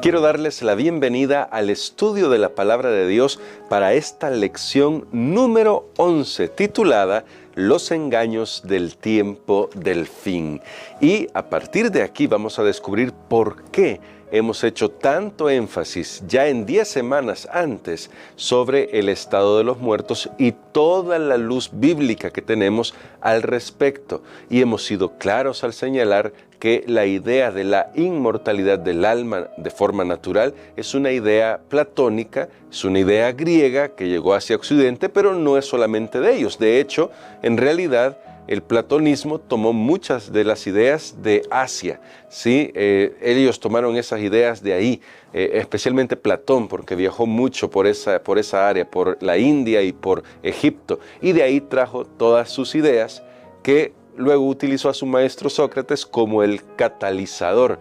Quiero darles la bienvenida al estudio de la Palabra de Dios para esta lección número 11, titulada Los engaños del tiempo del fin. Y a partir de aquí vamos a descubrir por qué hemos hecho tanto énfasis ya en 10 semanas antes sobre el estado de los muertos y toda la luz bíblica que tenemos al respecto. Y hemos sido claros al señalar que la idea de la inmortalidad del alma de forma natural es una idea platónica, es una idea griega que llegó hacia Occidente, pero no es solamente de ellos. De hecho, en realidad, el platonismo tomó muchas de las ideas de Asia, ¿sí? Ellos tomaron esas ideas de ahí, especialmente Platón, porque viajó mucho por esa área, por la India y por Egipto, y de ahí trajo todas sus ideas que luego utilizó a su maestro Sócrates como el catalizador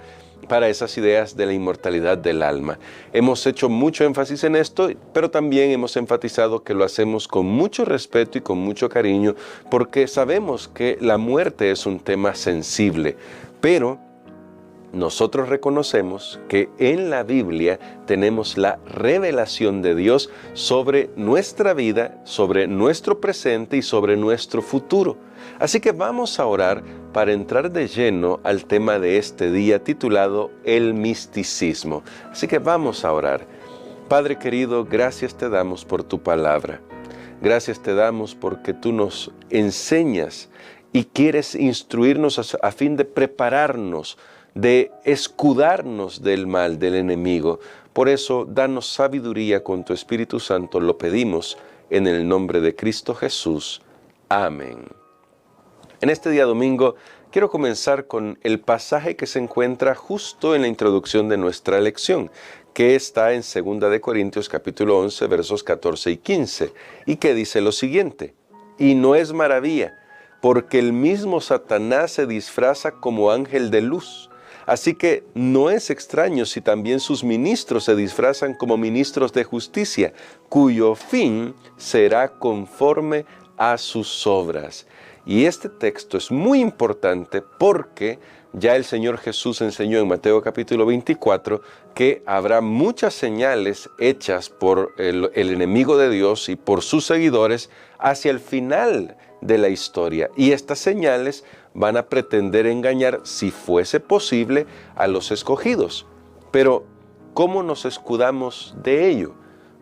para esas ideas de la inmortalidad del alma. Hemos hecho mucho énfasis en esto, pero también hemos enfatizado que lo hacemos con mucho respeto y con mucho cariño, porque sabemos que la muerte es un tema sensible, pero nosotros reconocemos que en la Biblia tenemos la revelación de Dios sobre nuestra vida, sobre nuestro presente y sobre nuestro futuro. Así que vamos a orar para entrar de lleno al tema de este día titulado El misticismo. Así que vamos a orar. Padre querido, gracias te damos por tu palabra. Gracias te damos porque tú nos enseñas y quieres instruirnos a fin de prepararnos, de escudarnos del mal, del enemigo. Por eso, danos sabiduría con tu Espíritu Santo, lo pedimos en el nombre de Cristo Jesús. Amén. En este día domingo, quiero comenzar con el pasaje que se encuentra justo en la introducción de nuestra lección, que está en 2 de Corintios capítulo 11, versos 14 y 15, y que dice lo siguiente: y no es maravilla, porque el mismo Satanás se disfraza como ángel de luz. Así que no es extraño si también sus ministros se disfrazan como ministros de justicia, cuyo fin será conforme a sus obras. Y este texto es muy importante porque ya el Señor Jesús enseñó en Mateo capítulo 24 que habrá muchas señales hechas por el enemigo de Dios y por sus seguidores hacia el final de la historia. Y estas señales van a pretender engañar, si fuese posible, a los escogidos. Pero, ¿cómo nos escudamos de ello?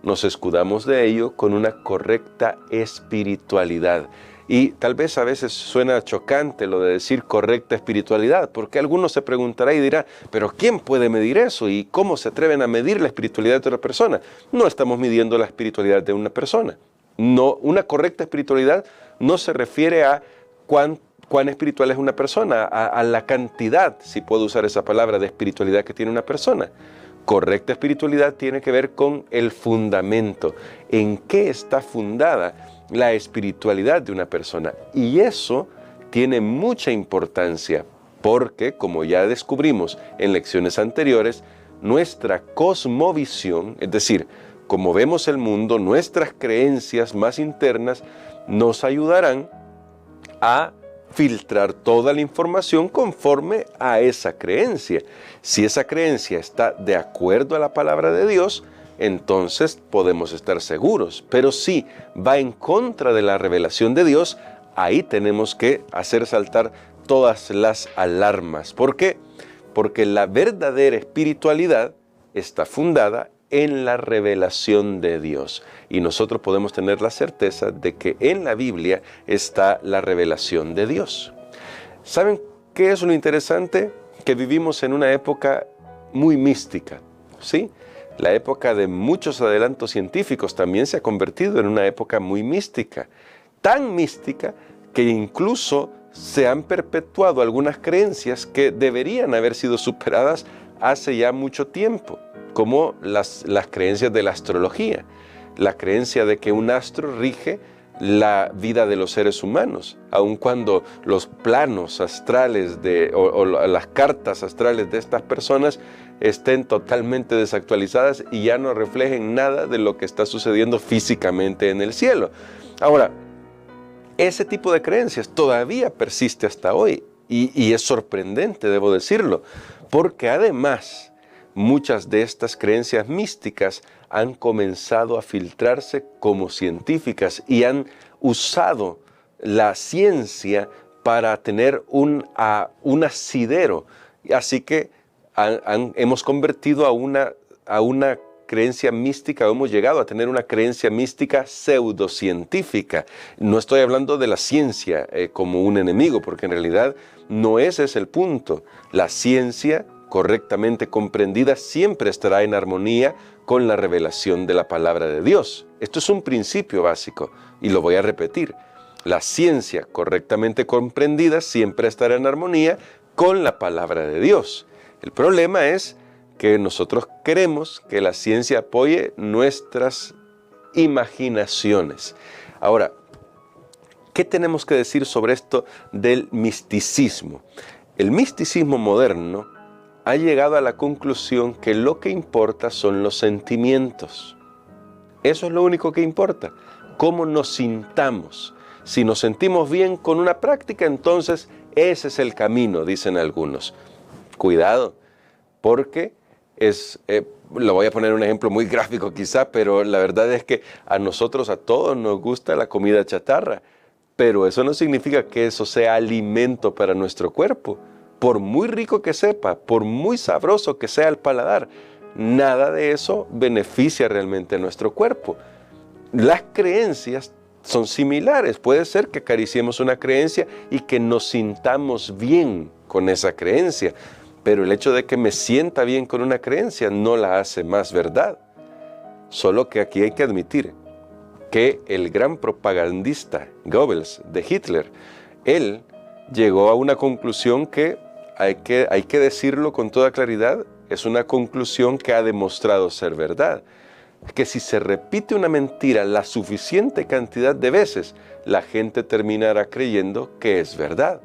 Nos escudamos de ello con una correcta espiritualidad. Y tal vez a veces suena chocante lo de decir correcta espiritualidad, porque alguno se preguntará y dirá, ¿pero quién puede medir eso? ¿Y cómo se atreven a medir la espiritualidad de otra persona? No estamos midiendo la espiritualidad de una persona. No, una correcta espiritualidad no se refiere a cuán espiritual es una persona, a la cantidad, si puedo usar esa palabra, de espiritualidad que tiene una persona. Correcta espiritualidad tiene que ver con el fundamento, en qué está fundada la espiritualidad de una persona. Y eso tiene mucha importancia porque, como ya descubrimos en lecciones anteriores, nuestra cosmovisión, es decir, como vemos el mundo, nuestras creencias más internas nos ayudarán a filtrar toda la información conforme a esa creencia. Si esa creencia está de acuerdo a la palabra de Dios, entonces podemos estar seguros. Pero si va en contra de la revelación de Dios, ahí tenemos que hacer saltar todas las alarmas. ¿Por qué? Porque la verdadera espiritualidad está fundada en la revelación de Dios. Y nosotros podemos tener la certeza de que en la Biblia está la revelación de Dios. ¿Saben qué es lo interesante? Que vivimos en una época muy mística, ¿sí? La época de muchos adelantos científicos también se ha convertido en una época muy mística. Tan mística que incluso se han perpetuado algunas creencias que deberían haber sido superadas hace ya mucho tiempo, como las creencias de la astrología, la creencia de que un astro rige la vida de los seres humanos, aun cuando los planos astrales o las cartas astrales de estas personas estén totalmente desactualizadas y ya no reflejen nada de lo que está sucediendo físicamente en el cielo. Ahora, ese tipo de creencias todavía persiste hasta hoy y es sorprendente, debo decirlo, porque además muchas de estas creencias místicas han comenzado a filtrarse como científicas y han usado la ciencia para tener un asidero. Así que hemos convertido a una creencia mística, hemos llegado a tener una creencia mística pseudocientífica. No estoy hablando de la ciencia como un enemigo, porque en realidad no ese es el punto. La ciencia, correctamente comprendida, siempre estará en armonía con la revelación de la palabra de Dios. Esto es un principio básico y lo voy a repetir. La ciencia, correctamente comprendida, siempre estará en armonía con la palabra de Dios. El problema es que nosotros queremos que la ciencia apoye nuestras imaginaciones. Ahora, ¿qué tenemos que decir sobre esto del misticismo? El misticismo moderno ha llegado a la conclusión que lo que importa son los sentimientos. Eso es lo único que importa, cómo nos sintamos. Si nos sentimos bien con una práctica, entonces ese es el camino, dicen algunos. Cuidado, porque lo voy a poner un ejemplo muy gráfico quizá, pero la verdad es que a nosotros, a todos nos gusta la comida chatarra, pero eso no significa que eso sea alimento para nuestro cuerpo. Por muy rico que sepa, por muy sabroso que sea el paladar, nada de eso beneficia realmente a nuestro cuerpo. Las creencias son similares. Puede ser que acariciemos una creencia y que nos sintamos bien con esa creencia, pero el hecho de que me sienta bien con una creencia no la hace más verdad. Solo que aquí hay que admitir que el gran propagandista Goebbels de Hitler, él llegó a una conclusión que hay que decirlo con toda claridad, es una conclusión que ha demostrado ser verdad. Que si se repite una mentira la suficiente cantidad de veces, la gente terminará creyendo que es verdad.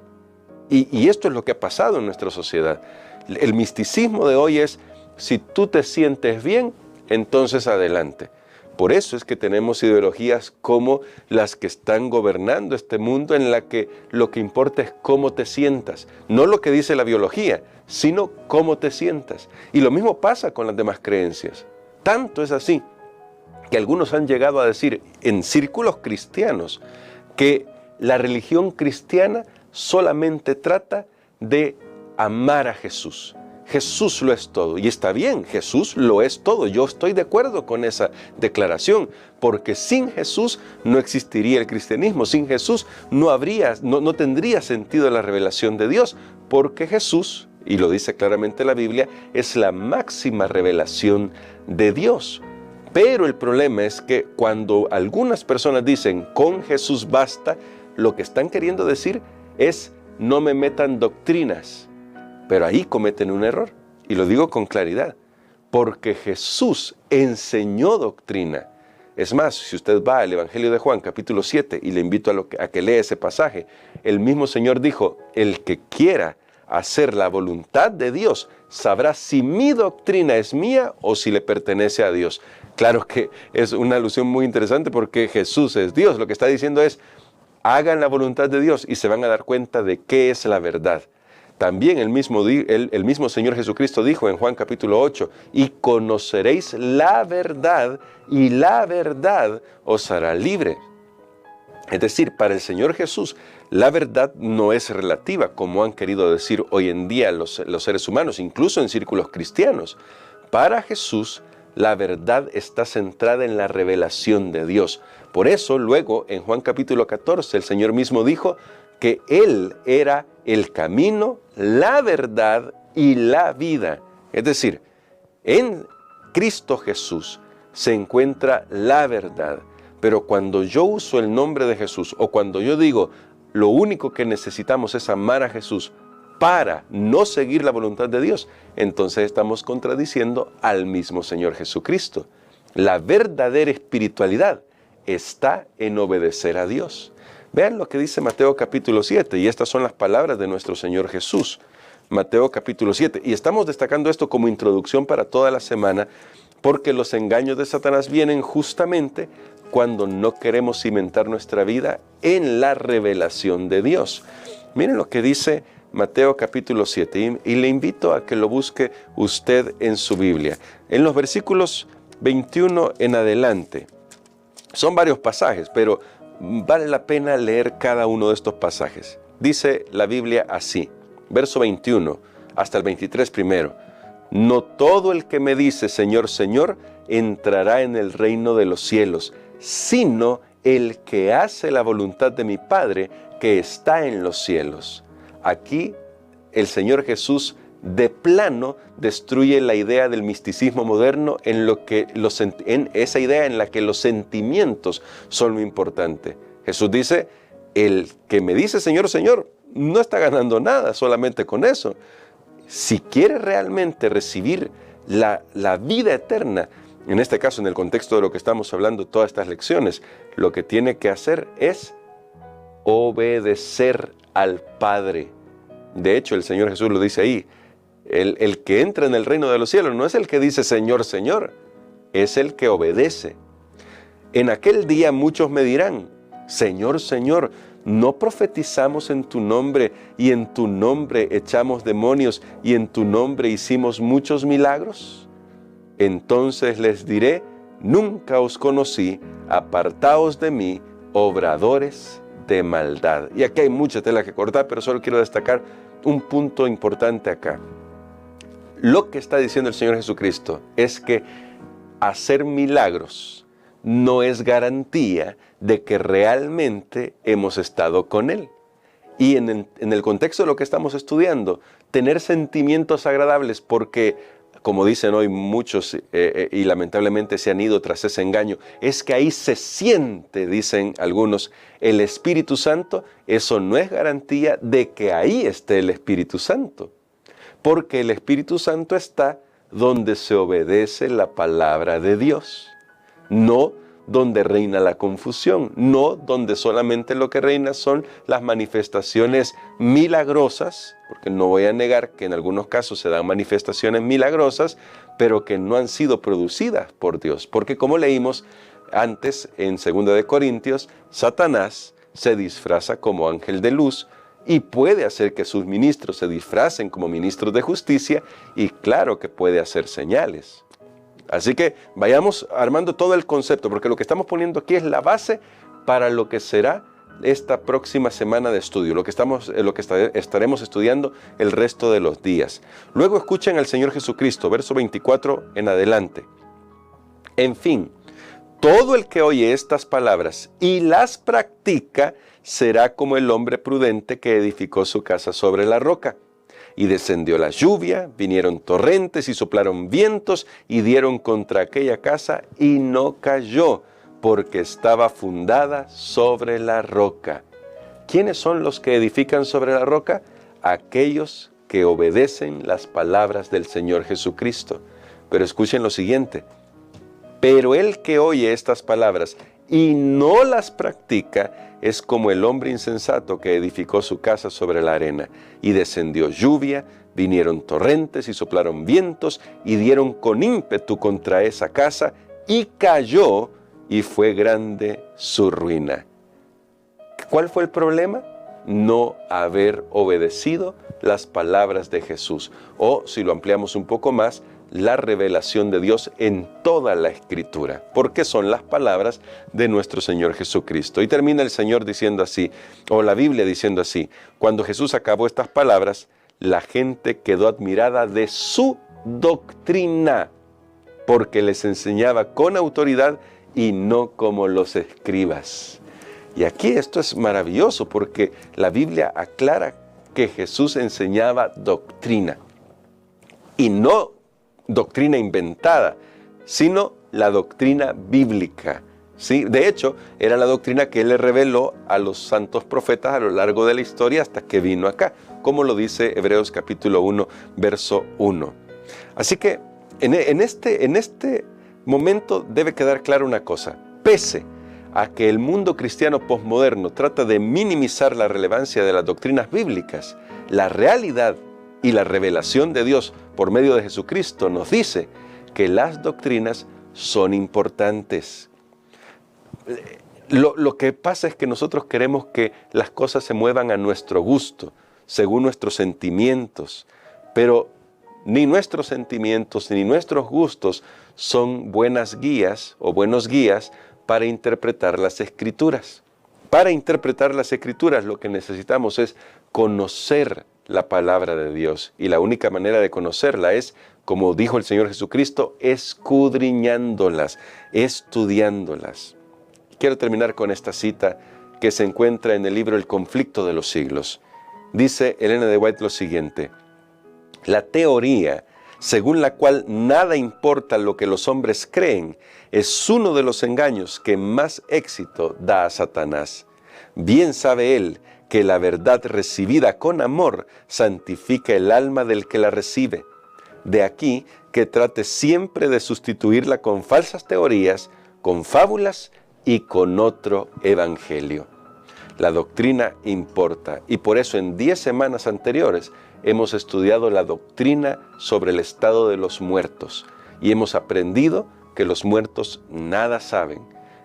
Y esto es lo que ha pasado en nuestra sociedad. El misticismo de hoy es, si tú te sientes bien, entonces adelante. Por eso es que tenemos ideologías como las que están gobernando este mundo, en la que lo que importa es cómo te sientas. No lo que dice la biología, sino cómo te sientas. Y lo mismo pasa con las demás creencias. Tanto es así que algunos han llegado a decir en círculos cristianos que la religión cristiana solamente trata de amar a Jesús. Jesús lo es todo. Y está bien, Jesús lo es todo. Yo estoy de acuerdo con esa declaración, porque sin Jesús no existiría el cristianismo. Sin Jesús no tendría sentido la revelación de Dios, porque Jesús, y lo dice claramente la Biblia, es la máxima revelación de Dios. Pero el problema es que cuando algunas personas dicen con Jesús basta, lo que están queriendo decir es no me metan doctrinas. Pero ahí cometen un error, y lo digo con claridad, porque Jesús enseñó doctrina. Es más, si usted va al Evangelio de Juan, capítulo 7, y le invito a que lea ese pasaje, el mismo Señor dijo, el que quiera hacer la voluntad de Dios, sabrá si mi doctrina es mía o si le pertenece a Dios. Claro que es una alusión muy interesante porque Jesús es Dios. Lo que está diciendo es, hagan la voluntad de Dios y se van a dar cuenta de qué es la verdad. También el mismo Señor Jesucristo dijo en Juan capítulo 8, y conoceréis la verdad, y la verdad os hará libre. Es decir, para el Señor Jesús, la verdad no es relativa, como han querido decir hoy en día los seres humanos, incluso en círculos cristianos. Para Jesús, la verdad está centrada en la revelación de Dios. Por eso, luego, en Juan capítulo 14, el Señor mismo dijo que Él era el camino, la verdad y la vida. Es decir, en Cristo Jesús se encuentra la verdad. Pero cuando yo uso el nombre de Jesús, o cuando yo digo, lo único que necesitamos es amar a Jesús para no seguir la voluntad de Dios, entonces estamos contradiciendo al mismo Señor Jesucristo. La verdadera espiritualidad está en obedecer a Dios. Vean lo que dice Mateo capítulo 7, y estas son las palabras de nuestro Señor Jesús. Mateo capítulo 7, y estamos destacando esto como introducción para toda la semana, porque los engaños de Satanás vienen justamente cuando no queremos cimentar nuestra vida en la revelación de Dios. Miren lo que dice Mateo capítulo 7, y le invito a que lo busque usted en su Biblia. En los versículos 21 en adelante, son varios pasajes, pero vale la pena leer cada uno de estos pasajes. Dice la Biblia así, verso 21 hasta el 23 primero. No todo el que me dice Señor, Señor, entrará en el reino de los cielos, sino el que hace la voluntad de mi Padre que está en los cielos. Aquí el Señor Jesús de plano destruye la idea del misticismo moderno en esa idea en la que los sentimientos son lo importante. Jesús dice, el que me dice Señor, Señor, no está ganando nada solamente con eso. Si quiere realmente recibir la vida eterna, en este caso en el contexto de lo que estamos hablando todas estas lecciones, lo que tiene que hacer es obedecer al Padre. De hecho, el Señor Jesús lo dice ahí, el que entra en el reino de los cielos no es el que dice Señor, Señor, es el que obedece. En aquel día muchos me dirán, Señor, Señor, ¿no profetizamos en tu nombre y en tu nombre echamos demonios y en tu nombre hicimos muchos milagros? Entonces les diré, nunca os conocí, apartaos de mí, obradores de maldad. Y aquí hay mucha tela que cortar, pero solo quiero destacar un punto importante acá. Lo que está diciendo el Señor Jesucristo es que hacer milagros no es garantía de que realmente hemos estado con Él. Y en el contexto de lo que estamos estudiando, tener sentimientos agradables porque, como dicen hoy muchos, y lamentablemente se han ido tras ese engaño, es que ahí se siente, dicen algunos, el Espíritu Santo. Eso no es garantía de que ahí esté el Espíritu Santo. Porque el Espíritu Santo está donde se obedece la palabra de Dios. No donde reina la confusión, no donde solamente lo que reina son las manifestaciones milagrosas, porque no voy a negar que en algunos casos se dan manifestaciones milagrosas, pero que no han sido producidas por Dios. Porque como leímos antes en 2 de Corintios, Satanás se disfraza como ángel de luz y puede hacer que sus ministros se disfracen como ministros de justicia y claro que puede hacer señales. Así que vayamos armando todo el concepto, porque lo que estamos poniendo aquí es la base para lo que será esta próxima semana de estudio, lo que estaremos estudiando el resto de los días. Luego escuchen al Señor Jesucristo, verso 24 en adelante. En fin, todo el que oye estas palabras y las practica será como el hombre prudente que edificó su casa sobre la roca. Y descendió la lluvia, vinieron torrentes y soplaron vientos y dieron contra aquella casa y no cayó, porque estaba fundada sobre la roca. ¿Quiénes son los que edifican sobre la roca? Aquellos que obedecen las palabras del Señor Jesucristo. Pero escuchen lo siguiente. Pero el que oye estas palabras y no las practica es como el hombre insensato que edificó su casa sobre la arena. Y descendió lluvia, vinieron torrentes y soplaron vientos y dieron con ímpetu contra esa casa y cayó y fue grande su ruina. ¿Cuál fue el problema? No haber obedecido las palabras de Jesús. O, si lo ampliamos un poco más, la revelación de Dios en toda la Escritura, porque son las palabras de nuestro Señor Jesucristo. Y termina el Señor diciendo así, o la Biblia diciendo así, cuando Jesús acabó estas palabras, la gente quedó admirada de su doctrina, porque les enseñaba con autoridad y no como los escribas. Y aquí esto es maravilloso, porque la Biblia aclara que Jesús enseñaba doctrina, y no doctrina inventada, sino la doctrina bíblica. ¿Sí? De hecho, era la doctrina que Él le reveló a los santos profetas a lo largo de la historia hasta que vino acá, como lo dice Hebreos capítulo 1, verso 1. Así que en este momento debe quedar clara una cosa. Pese a que el mundo cristiano posmoderno trata de minimizar la relevancia de las doctrinas bíblicas, la realidad y la revelación de Dios por medio de Jesucristo nos dice que las doctrinas son importantes. Lo que pasa es que nosotros queremos que las cosas se muevan a nuestro gusto. según nuestros sentimientos, pero ni nuestros sentimientos ni nuestros gustos son buenas guías o buenos guías para interpretar las Escrituras. Para interpretar las Escrituras lo que necesitamos es conocer la palabra de Dios. Y la única manera de conocerla es, como dijo el Señor Jesucristo, escudriñándolas, estudiándolas. Quiero terminar con esta cita que se encuentra en el libro El conflicto de los siglos. Dice Elena de White lo siguiente: la teoría según la cual nada importa lo que los hombres creen es uno de los engaños que más éxito da a Satanás. Bien sabe él que la verdad recibida con amor santifica el alma del que la recibe. De aquí que trate siempre de sustituirla con falsas teorías, con fábulas y con otro evangelio. La doctrina importa, y por eso en 10 semanas anteriores hemos estudiado la doctrina sobre el estado de los muertos y hemos aprendido que los muertos nada saben,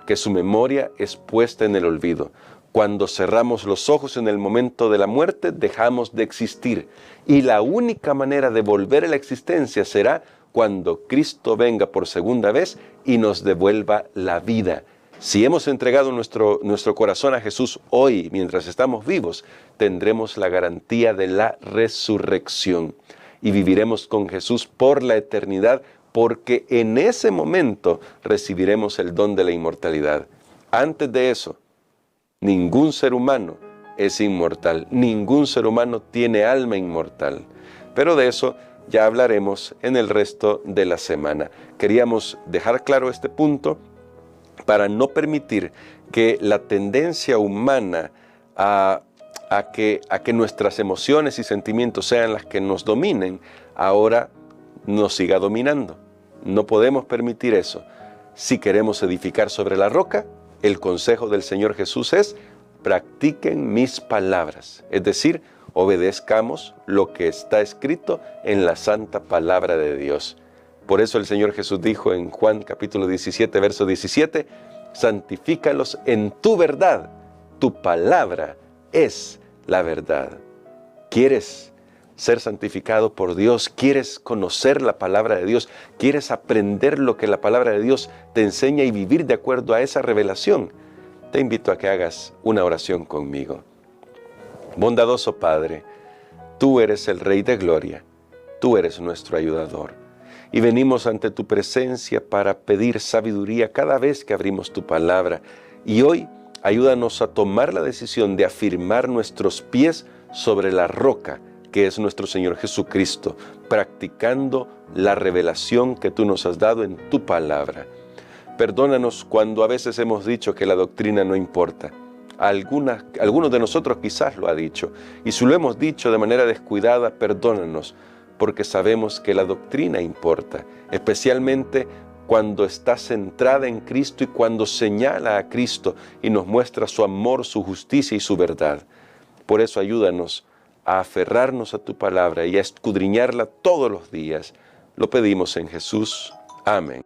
que su memoria es puesta en el olvido. Cuando cerramos los ojos en el momento de la muerte, dejamos de existir, y la única manera de volver a la existencia será cuando Cristo venga por segunda vez y nos devuelva la vida. Si hemos entregado nuestro corazón a Jesús hoy, mientras estamos vivos, tendremos la garantía de la resurrección y viviremos con Jesús por la eternidad, porque en ese momento recibiremos el don de la inmortalidad. Antes de eso, ningún ser humano es inmortal, ningún ser humano tiene alma inmortal. Pero de eso ya hablaremos en el resto de la semana. Queríamos dejar claro este punto para no permitir que la tendencia humana a que nuestras emociones y sentimientos sean las que nos dominen, ahora nos siga dominando. No podemos permitir eso. Si queremos edificar sobre la roca, el consejo del Señor Jesús es: practiquen mis palabras, es decir, obedezcamos lo que está escrito en la santa palabra de Dios. Por eso el Señor Jesús dijo en Juan capítulo 17, verso 17, santifícalos en tu verdad, tu palabra es la verdad. ¿Quieres ser santificado por Dios? ¿Quieres conocer la palabra de Dios? ¿Quieres aprender lo que la palabra de Dios te enseña y vivir de acuerdo a esa revelación? Te invito a que hagas una oración conmigo. Bondadoso Padre, tú eres el Rey de Gloria, tú eres nuestro ayudador. Y venimos ante tu presencia para pedir sabiduría cada vez que abrimos tu palabra. Y hoy ayúdanos a tomar la decisión de afirmar nuestros pies sobre la roca, que es nuestro Señor Jesucristo, practicando la revelación que tú nos has dado en tu palabra. Perdónanos cuando a veces hemos dicho que la doctrina no importa. Algunos de nosotros quizás lo ha dicho, y si lo hemos dicho de manera descuidada, perdónanos, porque sabemos que la doctrina importa, especialmente cuando está centrada en Cristo y cuando señala a Cristo y nos muestra su amor, su justicia y su verdad. Por eso ayúdanos a aferrarnos a tu palabra y a escudriñarla todos los días. Lo pedimos en Jesús. Amén.